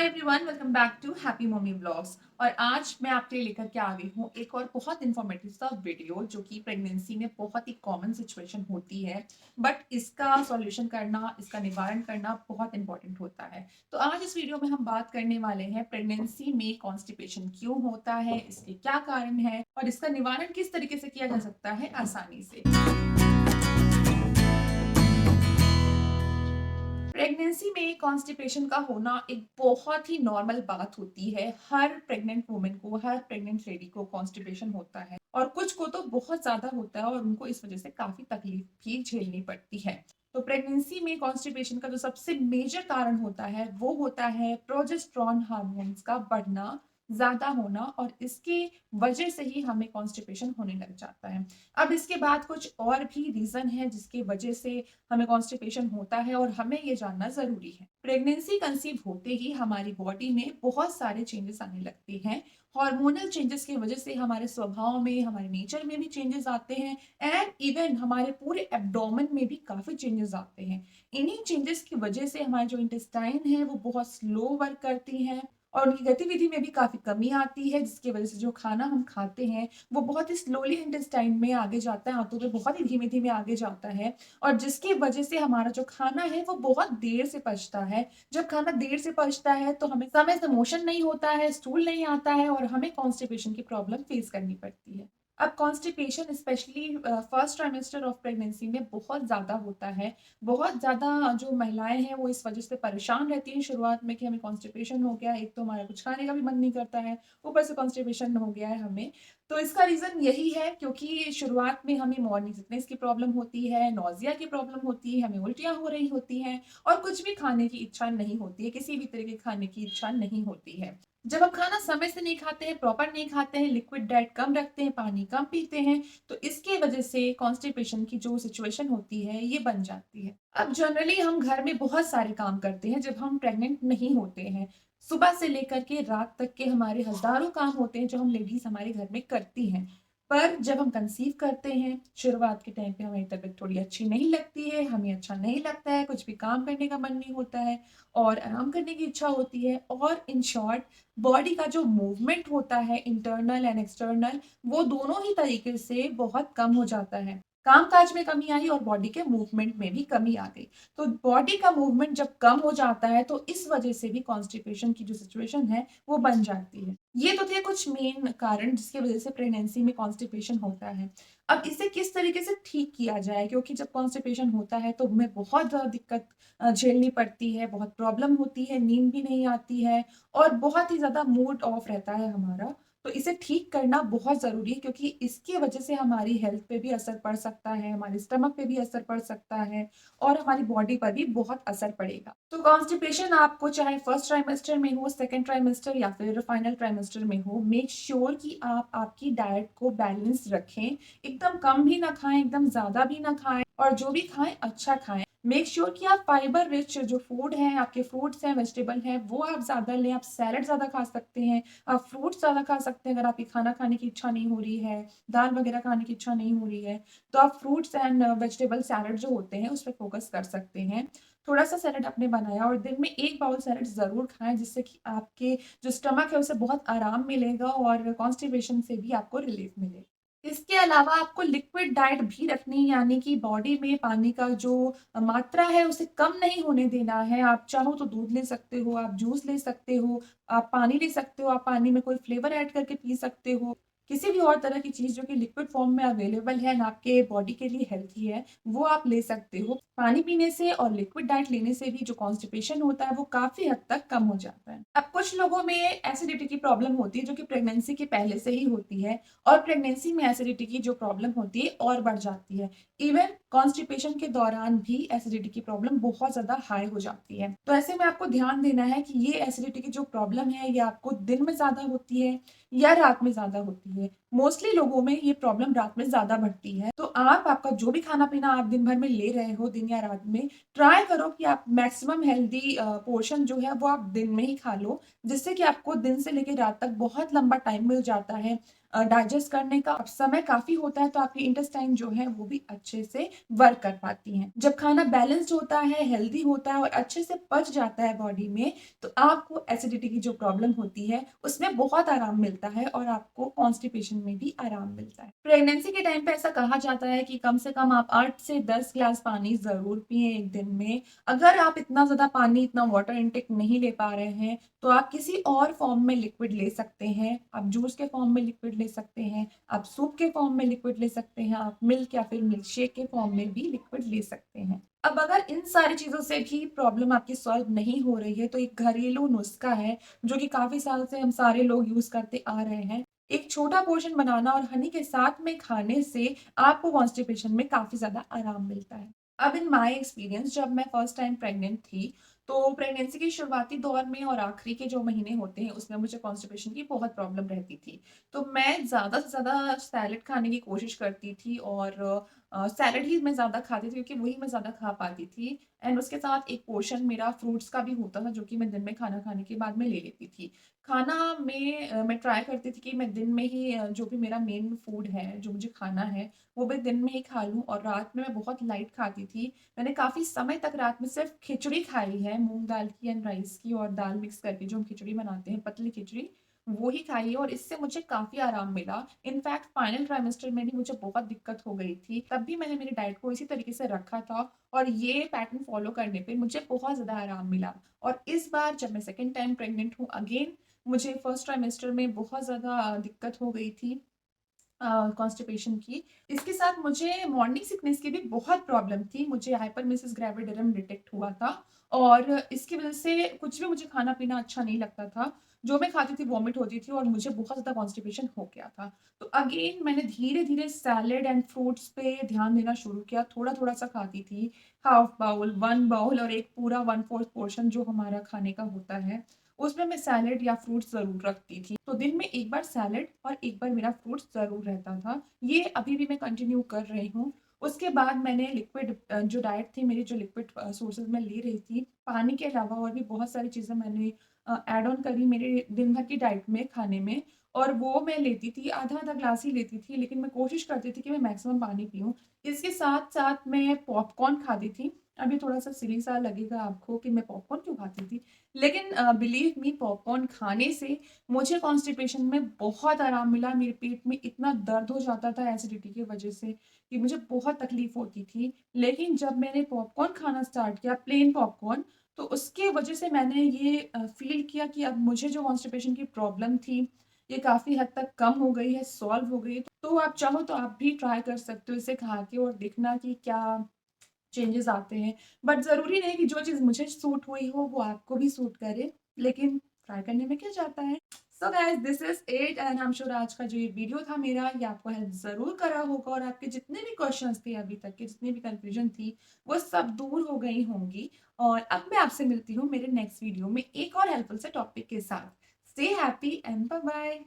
Hi everyone, welcome back to happy mummy vlogs. और आज मैं आपके लिए लेकर के आ गई हूँ एक और बहुत इन्फॉर्मेटिव सा वीडियो जो कि प्रेगनेंसी में बहुत ही कॉमन सिचुएशन होती है, बट इसका सॉल्यूशन करना, इसका निवारण करना बहुत इंपॉर्टेंट होता है। तो आज इस वीडियो में हम बात करने वाले हैं प्रेगनेंसी में कॉन्स्टिपेशन क्यों होता है, इसके क्या कारण है और इसका निवारण किस तरीके से किया जा सकता है आसानी से। प्रेगनेंसी में कॉन्स्टिपेशन का होना एक बहुत ही नॉर्मल बात होती है। हर प्रेग्नेंट वुमेन को, हर प्रेग्नेंट लेडी को कॉन्स्टिपेशन होता है और कुछ को तो बहुत ज़्यादा होता है और उनको इस वजह से काफ़ी तकलीफ भी झेलनी पड़ती है। तो प्रेगनेंसी में कॉन्स्टिपेशन का जो सबसे मेजर कारण होता है वो होता है प्रोजेस्टेरॉन हार्मोन्स का बढ़ना, ज़्यादा होना, और इसके वजह से ही हमें कॉन्स्टिपेशन होने लग जाता है। अब इसके बाद कुछ और भी रीज़न है जिसकी वजह से हमें कॉन्स्टिपेशन होता है और हमें ये जानना ज़रूरी है। प्रेगनेंसी कंसीव होते ही हमारी बॉडी में बहुत सारे चेंजेस आने लगते हैं। हार्मोनल चेंजेस की वजह से हमारे स्वभाव में, हमारे नेचर में भी चेंजेस आते हैं एंड इवन हमारे पूरे एब्डोमेन में भी काफ़ी चेंजेस आते हैं। इन्हीं चेंजेस की वजह से हमारे जो इंटेस्टाइन है वो बहुत स्लो वर्क करती हैं और उनकी गतिविधि में भी काफ़ी कमी आती है, जिसकी वजह से जो खाना हम खाते हैं वो बहुत ही स्लोली इंटेस्टाइन में आगे जाता है, आंतों में बहुत ही धीमे-धीमे आगे जाता है और जिसकी वजह से हमारा जो खाना है वो बहुत देर से पचता है। जब खाना देर से पचता है तो हमें समय से मोशन नहीं होता है, स्टूल नहीं आता है और हमें कॉन्स्टिपेशन की प्रॉब्लम फेस करनी पड़ती है। अब constipation specially first trimester of pregnancy में बहुत ज़्यादा होता है। बहुत ज़्यादा जो महिलाएँ हैं वो इस वजह से परेशान रहती हैं शुरुआत में कि हमें कॉन्स्टिपेशन हो गया है। एक तो हमारा कुछ खाने का भी मन नहीं करता है, ऊपर से कॉन्स्टिपेशन हो गया है हमें। तो इसका रीज़न यही है क्योंकि शुरुआत में हमें मॉर्निंग सिकनेस की प्रॉब्लम होती है, नौज़िया की प्रॉब्लम होती है, हमें उल्टियाँ हो रही होती हैं और कुछ भी खाने की इच्छा नहीं होती है, किसी भी तरह के खाने की इच्छा नहीं होती है। जब हम खाना समय से नहीं खाते हैं, प्रॉपर नहीं खाते हैं, लिक्विड डाइट कम रखते हैं, पानी कम पीते हैं, तो इसकी वजह से कॉन्स्टिपेशन की जो सिचुएशन होती है, ये बन जाती है। अब जनरली हम घर में बहुत सारे काम करते हैं जब हम प्रेग्नेंट नहीं होते हैं। सुबह से लेकर के रात तक के हमारे हज़ारों काम होते हैं जो हम लेडीज़ हमारे घर में करती हैं। पर जब हम कंसीव करते हैं, शुरुआत के टाइम पे हमारी तबीयत थोड़ी अच्छी नहीं लगती है, हमें अच्छा नहीं लगता है, कुछ भी काम करने का मन नहीं होता है और आराम करने की इच्छा होती है और इन शॉर्ट बॉडी का जो मूवमेंट होता है इंटरनल एंड एक्सटर्नल, वो दोनों ही तरीके से बहुत कम हो जाता है। काम-काज में कमी आई और बॉडी के मूवमेंट में भी कमी आ गई। तो बॉडी का मूवमेंट जब कम हो जाता है तो इस वजह से भी कॉन्स्टिपेशन की जो सिचुएशन है वो बन जाती है। ये तो थे कुछ मेन कारण जिसकी वजह से प्रेगनेंसी में कॉन्स्टिपेशन होता है। अब इसे किस तरीके से ठीक किया जाए, क्योंकि जब कॉन्स्टिपेशन होता है तो हमें बहुत ज़्यादा दिक्कत झेलनी पड़ती है, बहुत प्रॉब्लम होती है, नींद भी नहीं आती है और बहुत ही ज़्यादा मूड ऑफ रहता है हमारा। तो इसे ठीक करना बहुत ज़रूरी है क्योंकि इसकी वजह से हमारी हेल्थ पे भी असर पड़ सकता है, हमारे स्टमक पे भी असर पड़ सकता है और हमारी बॉडी पर भी बहुत असर पड़ेगा। तो कॉन्स्टिपेशन आपको चाहे फर्स्ट ट्राइमेस्टर में हो, सेकंड ट्राइमेस्टर या फिर फाइनल ट्राइमेस्टर में हो, मेक श्योर कि आप आपकी डाइट को बैलेंस रखें। एकदम कम भी ना खाएँ, एकदम ज़्यादा भी ना खाएँ और जो भी खाएँ अच्छा खाएँ। मेक श्योर कि आप फाइबर रिच जो फूड हैं, आपके फ्रूट्स हैं, वेजिटेबल हैं, वो आप ज़्यादा लें। आप सैलेड ज़्यादा खा सकते हैं, आप फ्रूट्स ज़्यादा खा सकते हैं। अगर आपकी खाना खाने की इच्छा नहीं हो रही है, दाल वगैरह खाने की इच्छा नहीं हो रही है, तो आप फ्रूट्स एंड वेजिटेबल सैलेड जो होते हैं, उस पे फ़ोकस कर सकते हैं। थोड़ा-सा सैलेड आपने बनाया और दिन में 1 बाउल सैलेड ज़रूर खाएँ, जिससे कि आपके जो स्टमक है, उसे बहुत आराम मिलेगा और कॉन्स्टिपेशन से भी आपको रिलीफ़ मिलेगा। इसके अलावा आपको लिक्विड डाइट भी रखनी, यानी कि बॉडी में पानी का जो मात्रा है उसे कम नहीं होने देना है। आप चाहो तो दूध ले सकते हो, आप जूस ले सकते हो, आप पानी ले सकते हो, आप पानी में कोई फ्लेवर ऐड करके पी सकते हो। किसी भी और तरह की चीज़ जो कि लिक्विड फॉर्म में अवेलेबल है एंड आपके बॉडी के लिए हेल्थी है, वो आप ले सकते हो। पानी पीने से और लिक्विड डाइट लेने से भी जो कॉन्स्टिपेशन होता है वो काफ़ी हद तक कम हो जाता है। अब कुछ लोगों में एसिडिटी की प्रॉब्लम होती है जो कि प्रेगनेंसी के पहले से ही होती है और प्रेगनेंसी में एसिडिटी की जो प्रॉब्लम होती है और बढ़ जाती है। इवन कॉन्स्टिपेशन के दौरान भी एसिडिटी की प्रॉब्लम बहुत ज़्यादा हाई हो जाती है। तो ऐसे में आपको ध्यान देना है कि ये एसिडिटी की जो प्रॉब्लम है, ये आपको दिन में ज़्यादा होती है या रात में ज़्यादा होती है। मोस्टली लोगों में ये प्रॉब्लम रात में ज़्यादा बढ़ती है। तो आप आपका जो भी खाना-पीना आप दिन भर में ले रहे हो, दिन या रात में, ट्राई करो कि आप मैक्सिमम हेल्दी पोर्शन जो है वो आप दिन में ही खा लो, जिससे कि आपको दिन से लेके रात तक बहुत लंबा टाइम मिल जाता है डाइजेस्ट करने का। अब समय काफ़ी होता है तो आपकी इंटेस्टाइन जो है वो भी अच्छे से वर्क कर पाती हैं। जब खाना बैलेंस्ड होता है, हेल्दी होता है और अच्छे से पच जाता है बॉडी में, तो आपको एसिडिटी की जो प्रॉब्लम होती है, उसमें बहुत आराम मिलता है और आपको कॉन्स्टिपेशन में भी आराम मिलता है। प्रेगनेंसी के टाइम पे ऐसा कहा जाता है कि कम से कम आप 8 से 10 ग्लास पानी ज़रूर पिएँ 1 दिन में। अगर आप इतना ज़्यादा पानी, इतना वाटर इंटेक नहीं ले पा रहे हैं, तो आप किसी और फॉर्म में लिक्विड ले सकते हैं। आप जूस के फॉर्म में लिक्विड ले सकते हैं, आप सूप के फॉर्म में लिक्विड ले सकते हैं, आप मिल्क या फिर मिल्क शेक के फॉर्म में भी लिक्विड ले सकते हैं। अब अगर इन सारी चीज़ों से भी प्रॉब्लम आपकी सॉल्व नहीं हो रही है, तो एक घरेलू नुस्खा है, जो कि काफ़ी साल से हम सारे लोग यूज़ करते आ रहे हैं। एक छोटा पोर्शन बनाना और हनी के साथ में खाने से आपको कॉन्स्टिपेशन में काफ़ी ज़्यादा आराम मिलता है। अब इन माय एक्सपीरियंस जब मैं फर्स्ट टाइम प्रेग्नेंट थी, तो प्रेगनेंसी के शुरुआती दौर में और आखिरी के जो महीने होते हैं, उसमें मुझे कॉन्स्टिपेशन की बहुत प्रॉब्लम रहती थी। तो मैं ज़्यादा से ज़्यादा सैलेड खाने की कोशिश करती थी और सैलेड ही मैं ज़्यादा खाती थी क्योंकि वही मैं ज़्यादा खा पाती थी एंड उसके साथ एक पोर्शन मेरा फ्रूट्स का भी होता था, जो कि मैं दिन में खाना खाने के बाद में ले लेती थी। खाना में मैं ट्राई करती थी कि मैं दिन में ही जो भी मेरा मेन फूड है, जो मुझे खाना है, वो मैं दिन में ही खा लूँ और रात में मैं बहुत लाइट खाती थी। मैंने काफ़ी समय तक रात में सिर्फ़ खिचड़ी खाई है, मूँग दाल की एंड राइस की और दाल मिक्स करके जो हम खिचड़ी बनाते हैं, पतली खिचड़ी, वो ही खाई है और इससे मुझे काफ़ी आराम मिला। इनफैक्ट फाइनल ट्राइमेस्टर में भी मुझे बहुत दिक्कत हो गई थी, तब भी मैंने मेरी डाइट को इसी तरीके से रखा था और ये पैटर्न फ़ॉलो करने पे मुझे बहुत ज़्यादा आराम मिला। और इस बार जब मैं सेकंड टाइम प्रेग्नेंट हूँ अगेन, मुझे फर्स्ट ट्राइमेस्टर में बहुत ज़्यादा दिक्कत हो गई थी कॉन्स्टिपेशन की। इसके साथ मुझे मॉर्निंग सिकनेस की भी बहुत प्रॉब्लम थी। मुझे हाइपरमेसिस ग्रेविडिरम डिटेक्ट हुआ था और इसकी वज़ह से कुछ भी मुझे खाना-पीना अच्छा नहीं लगता था। जो मैं खाती थी वॉमिट होती थी और मुझे बहुत ज़्यादा कॉन्स्टिपेशन हो गया था। तो अगेन मैंने धीरे-धीरे सैलेड एंड फ्रूट्स पे ध्यान देना शुरू किया। थोड़ा-थोड़ा सा खाती थी, हाफ बाउल, 1 बाउल और एक पूरा 1/4 पोर्शन जो हमारा खाने का होता है, उसमें मैं सैलेड या फ्रूट्स ज़रूर रखती थी। तो दिन में 1 बार सैलेड और 1 बार मेरा फ्रूट्स ज़रूर रहता था। ये अभी भी मैं कंटिन्यू कर रही हूँ। उसके बाद मैंने लिक्विड जो डाइट थी मेरी, जो लिक्विड सोर्सेज़ मैं ले रही थी, पानी के अलावा और भी बहुत सारी चीज़ें मैंने ऐड ऑन करी मेरे दिन भर की डाइट में, खाने में और वो मैं लेती थी, आधा-आधा ग्लास ही लेती थी, लेकिन मैं कोशिश करती थी कि मैं मैक्सिमम पानी पीऊँ। इसके साथ-साथ मैं पॉपकॉर्न खाती थी। अभी थोड़ा-सा सिली सा लगेगा आपको कि मैं पॉपकॉर्न क्यों खाती थी? लेकिन बिलीव मी, पॉपकॉर्न खाने से मुझे कॉन्स्टिपेशन में बहुत आराम मिला। मेरे पेट में इतना दर्द हो जाता था एसिडिटी की वज़ह से कि मुझे बहुत तकलीफ़ होती थी। लेकिन जब मैंने पॉपकॉर्न खाना स्टार्ट किया, प्लेन पॉपकॉर्न, तो उसके वज़ह से मैंने ये फ़ील किया कि अब मुझे जो कॉन्स्टिपेशन की प्रॉब्लम थी, ये काफ़ी हद तक कम हो गई है, सॉल्व हो गई है। तो आप चाहो तो आप भी ट्राई कर सकते हो इसे खा के और देखना कि क्या चेंजेज़ आते हैं। बट ज़रूरी नहीं कि जो चीज़ मुझे सूट हुई हो वो आपको भी सूट करे, लेकिन ट्राई करने में क्या जाता है। So guys, this is it and I am sure आज का जो ये वीडियो था मेरा, ये आपको हेल्प ज़रूर करा होगा और आपके जितने भी क्वेश्चंस थे अभी तक के, जितनी भी कन्फ्यूजन थी, वो सब दूर हो गई होंगी। और अब मैं आपसे मिलती हूँ मेरे नेक्स्ट वीडियो में एक और हेल्पफुल से टॉपिक के साथ। Stay happy and bye bye.